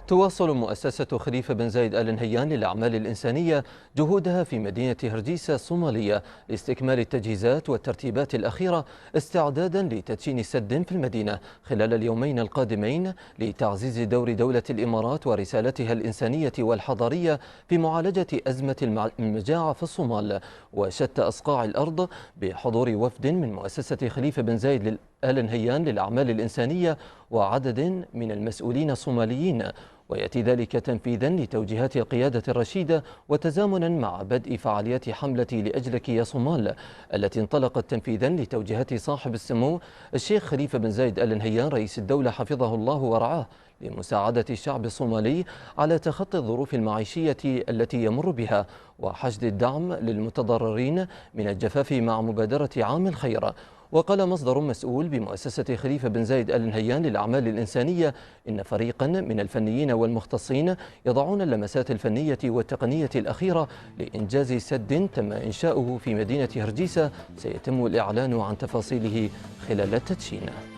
تواصل مؤسسة خليفة بن زايد آل نهيان للأعمال الإنسانية جهودها في مدينة هرديسة الصومالية لاستكمال التجهيزات والترتيبات الأخيرة استعدادا لتدشين سد في المدينة خلال اليومين القادمين لتعزيز دور دولة الإمارات ورسالتها الإنسانية والحضارية في معالجة أزمة المجاعة في الصومال وشتى أصقاع الأرض، بحضور وفد من مؤسسة خليفة بن زايد آل نهيان للأعمال الإنسانية وعدد من المسؤولين الصوماليين. ويأتي ذلك تنفيذا لتوجيهات القيادة الرشيدة وتزامنا مع بدء فعاليات حملة لأجلك يا صومال التي انطلقت تنفيذا لتوجيهات صاحب السمو الشيخ خليفة بن زايد آل نهيان رئيس الدولة حفظه الله ورعاه لمساعدة الشعب الصومالي على تخطي الظروف المعيشية التي يمر بها وحشد الدعم للمتضررين من الجفاف مع مبادرة عام الخير. وقال مصدر مسؤول بمؤسسة خليفة بن زايد آل نهيان للأعمال الإنسانية إن فريقا من الفنيين والمختصين يضعون اللمسات الفنية والتقنية الأخيرة لإنجاز سد تم إنشاؤه في مدينة هرديسة سيتم الإعلان عن تفاصيله خلال التدشين.